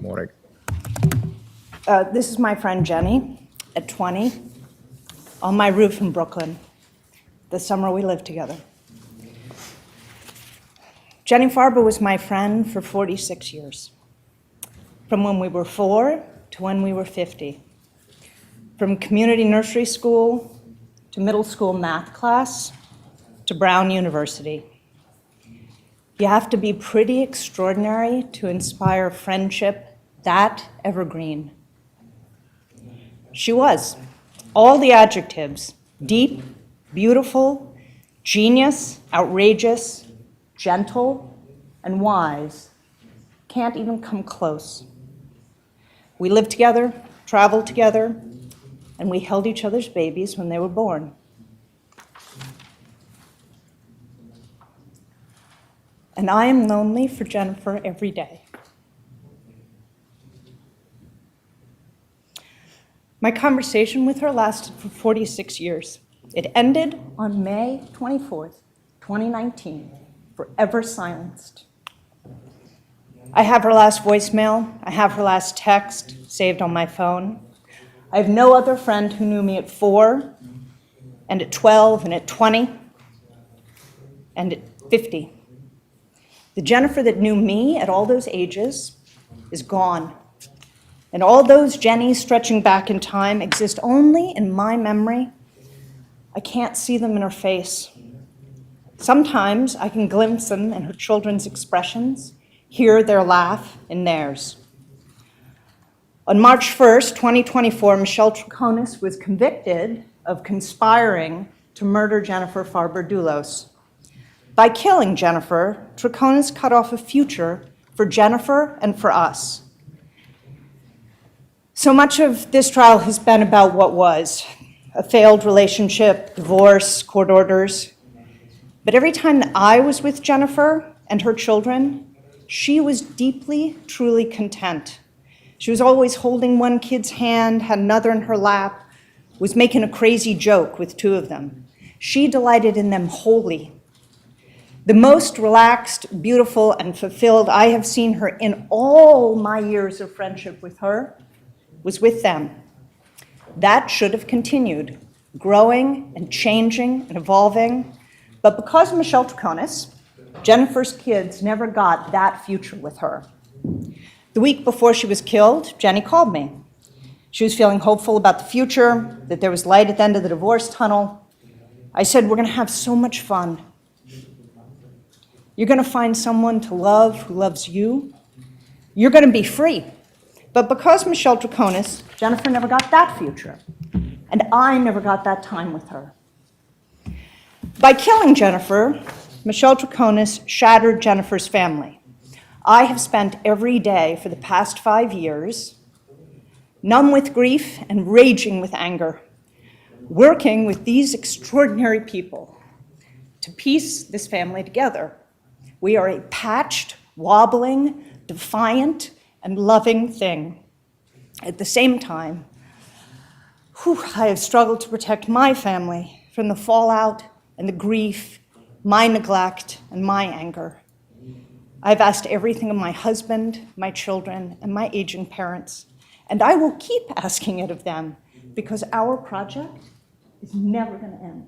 more. This is my friend Jenny at 20 on my roof in Brooklyn, the summer we lived together. Jenny Farber was my friend for 46 years, from when we were 4 to when we were 50, from community nursery school to middle school math class to Brown University. You have to be pretty extraordinary to inspire friendship that evergreen. She was. All the adjectives: deep, beautiful, genius, outrageous, gentle, and wise can't even come close. We lived together, traveled together, and we held each other's babies when they were born. And I am lonely for Jennifer every day. My conversation with her lasted for 46 years. It ended on May 24th, 2019, forever silenced. I have her last voicemail. I have her last text saved on my phone. I have no other friend who knew me at 4, and at 12, and at 20, and at 50. The Jennifer that knew me at all those ages is gone. And all those Jennys stretching back in time exist only in my memory. I can't see them in her face. Sometimes I can glimpse them in her children's expressions, hear their laugh in theirs. On March 1st, 2024, Michelle Troconis was convicted of conspiring to murder Jennifer Farber-Dulos. By killing Jennifer, Troconis cut off a future for Jennifer and for us. So much of this trial has been about what was: a failed relationship, divorce, court orders. But every time that I was with Jennifer and her children, she was deeply, truly content. She was always holding one kid's hand, had another in her lap, was making a crazy joke with 2 of them. She delighted in them wholly. The most relaxed, beautiful, and fulfilled I have seen her in all my years of friendship with her was with them. That should have continued, growing and changing and evolving. But because of Michelle Troconis, Jennifer's kids never got that future with her. The week before she was killed, Jenny called me. She was feeling hopeful about the future, that there was light at the end of the divorce tunnel. I said, "We're gonna have so much fun. You're gonna find someone to love who loves you. You're gonna be free." But because Michelle Troconis, Jennifer never got that future, and I never got that time with her. By killing Jennifer, Michelle Troconis shattered Jennifer's family. I have spent every day for the past 5 years numb with grief and raging with anger, working with these extraordinary people to piece this family together. We are a patched, wobbling, defiant, and loving thing. At the same time, I have struggled to protect my family from the fallout and the grief, my neglect, and my anger. I've asked everything of my husband, my children, and my aging parents, and I will keep asking it of them because our project is never going to end.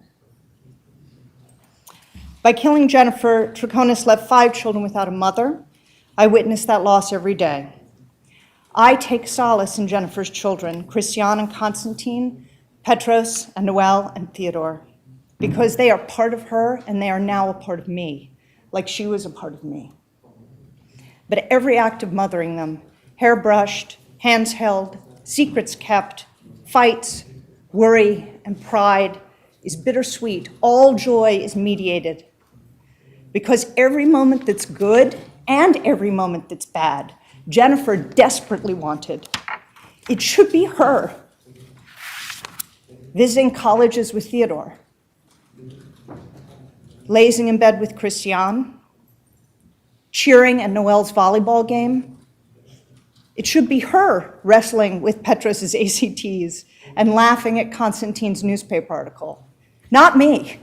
By killing Jennifer, Troconis left 5 children without a mother. I witness that loss every day. I take solace in Jennifer's children, Christian and Constantine, Petros and Noel and Theodore, because they are part of her and they are now a part of me, like she was a part of me. But every act of mothering them, hair brushed, hands held, secrets kept, fights, worry, and pride, is bittersweet. All joy is mediated. Because every moment that's good and every moment that's bad, Jennifer desperately wanted. It should be her visiting colleges with Theodore, lazing in bed with Christian, cheering at Noel's volleyball game. It should be her wrestling with Petros's ACTs and laughing at Constantine's newspaper article. Not me.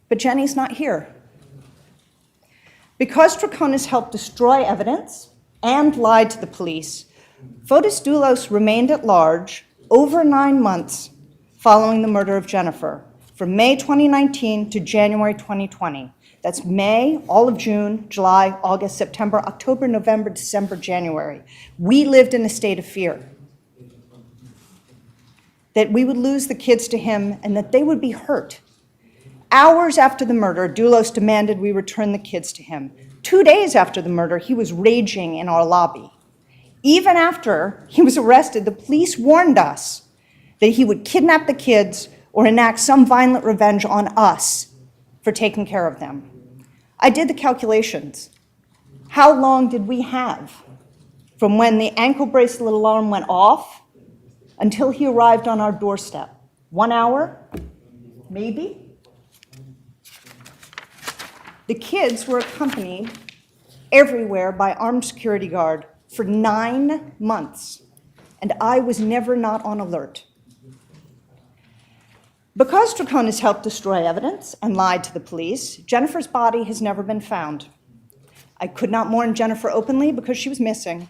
But Jenny's not here. Because Troconis helped destroy evidence, and lied to the police, Fotis Doulos remained at large over 9 months following the murder of Jennifer, from May 2019 to January 2020. That's May, all of June, July, August, September, October, November, December, January. We lived in a state of fear that we would lose the kids to him and that they would be hurt. Hours after the murder, Doulos demanded we return the kids to him. 2 days after the murder, he was raging in our lobby. Even after he was arrested, the police warned us that he would kidnap the kids or enact some violent revenge on us for taking care of them. I did the calculations. How long did we have from when the ankle bracelet alarm went off until he arrived on our doorstep? 1 hour? Maybe? The kids were accompanied everywhere by armed security guard for 9 months, and I was never not on alert. Because Troconis helped destroy evidence and lied to the police, Jennifer's body has never been found. I could not mourn Jennifer openly because she was missing.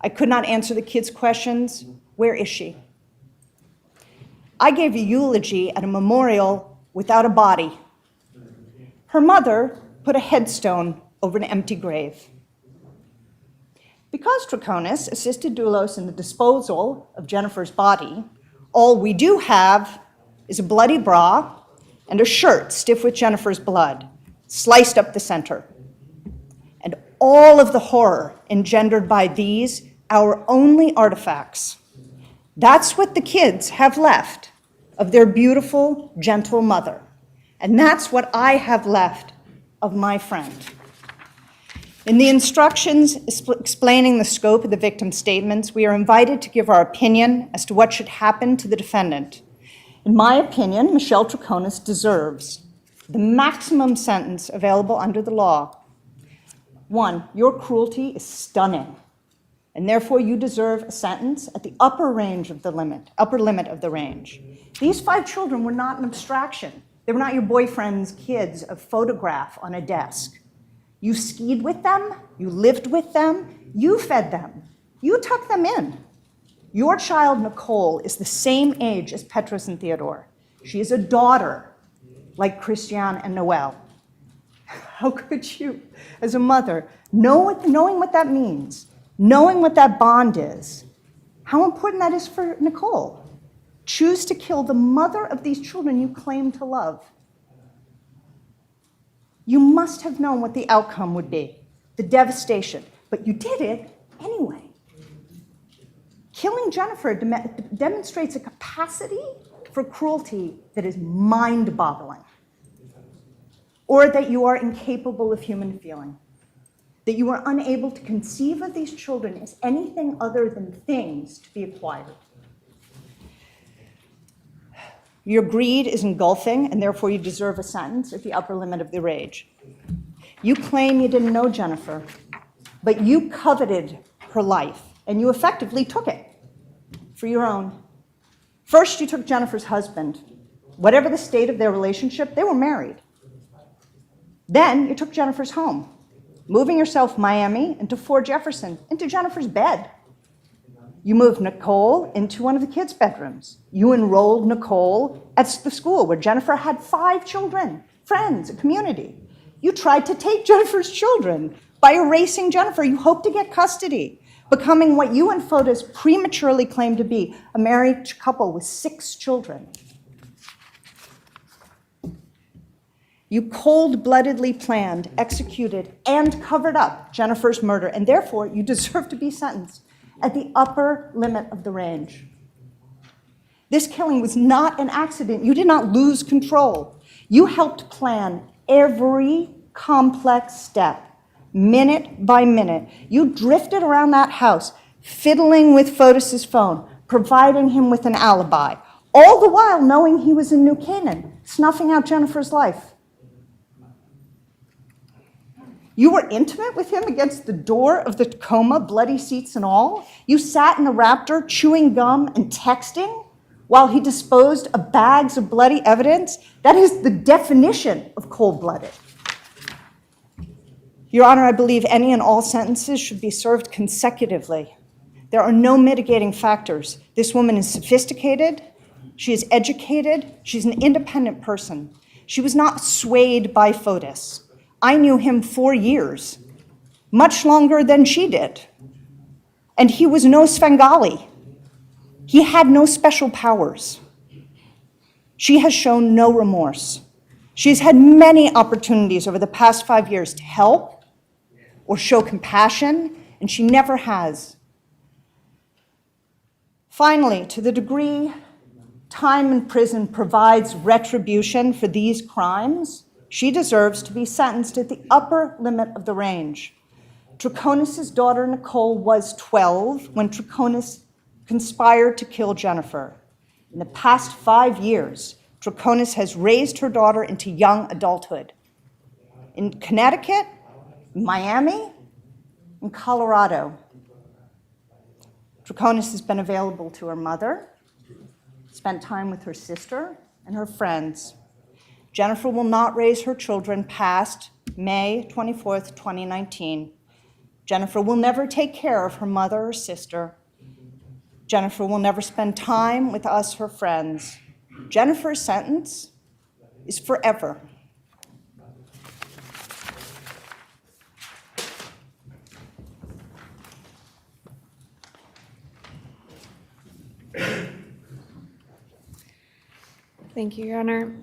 I could not answer the kids' questions, where is she? I gave a eulogy at a memorial without a body. Her mother put a headstone over an empty grave. Because Troconis assisted Doulos in the disposal of Jennifer's body, all we do have is a bloody bra and a shirt stiff with Jennifer's blood, sliced up the center. And all of the horror engendered by these, our only artifacts. That's what the kids have left of their beautiful, gentle mother. And that's what I have left of my friend. In the instructions explaining the scope of the victim's statements, we are invited to give our opinion as to what should happen to the defendant. In my opinion, Michelle Troconis deserves the maximum sentence available under the law. 1, your cruelty is stunning, and therefore you deserve a sentence at the upper limit of the range. These 5 children were not an abstraction. They were not your boyfriend's kids, a photograph on a desk. You skied with them, you lived with them, you fed them, you tucked them in. Your child, Nicole, is the same age as Petros and Theodore. She is a daughter, like Christiane and Noelle. How could you, as a mother, knowing what that means, knowing what that bond is, how important that is for Nicole, choose to kill the mother of these children you claim to love? You must have known what the outcome would be, the devastation, but you did it anyway. Killing Jennifer demonstrates a capacity for cruelty that is mind-boggling, or that you are incapable of human feeling, that you are unable to conceive of these children as anything other than things to be acquired. Your greed is engulfing, and therefore you deserve a sentence at the upper limit of the range. You claim you didn't know Jennifer, but you coveted her life, and you effectively took it for your own. First, you took Jennifer's husband. Whatever the state of their relationship, they were married. Then you took Jennifer's home, moving yourself Miami into Fort Jefferson, into Jennifer's bed. You moved Nicole into one of the kids' bedrooms. You enrolled Nicole at the school where Jennifer had 5 children, friends, a community. You tried to take Jennifer's children. By erasing Jennifer, you hoped to get custody, becoming what you and Fotis prematurely claimed to be, a married couple with 6 children. You cold-bloodedly planned, executed, and covered up Jennifer's murder, and therefore you deserve to be sentenced at the upper limit of the range. This killing was not an accident. You did not lose control. You helped plan every complex step, minute by minute. You drifted around that house, fiddling with Fotis' phone, providing him with an alibi, all the while knowing he was in New Canaan, snuffing out Jennifer's life. You were intimate with him against the door of the Tacoma, bloody seats and all. You sat in the Raptor chewing gum and texting while he disposed of bags of bloody evidence. That is the definition of cold-blooded. Your Honor, I believe any and all sentences should be served consecutively. There are no mitigating factors. This woman is sophisticated, she is educated, she's an independent person. She was not swayed by Fotis. I knew him 4 years, much longer than she did. And he was no Svengali. He had no special powers. She has shown no remorse. She has had many opportunities over the past 5 years to help or show compassion, and she never has. Finally, to the degree time in prison provides retribution for these crimes, she deserves to be sentenced at the upper limit of the range. Troconis' daughter, Nicole, was 12 when Troconis conspired to kill Jennifer. In the past 5 years, Troconis has raised her daughter into young adulthood. In Connecticut, Miami, and Colorado. Troconis has been available to her mother, spent time with her sister and her friends. Jennifer will not raise her children past May 24th, 2019. Jennifer will never take care of her mother or sister. Jennifer will never spend time with us, her friends. Jennifer's sentence is forever. Thank you, Your Honor.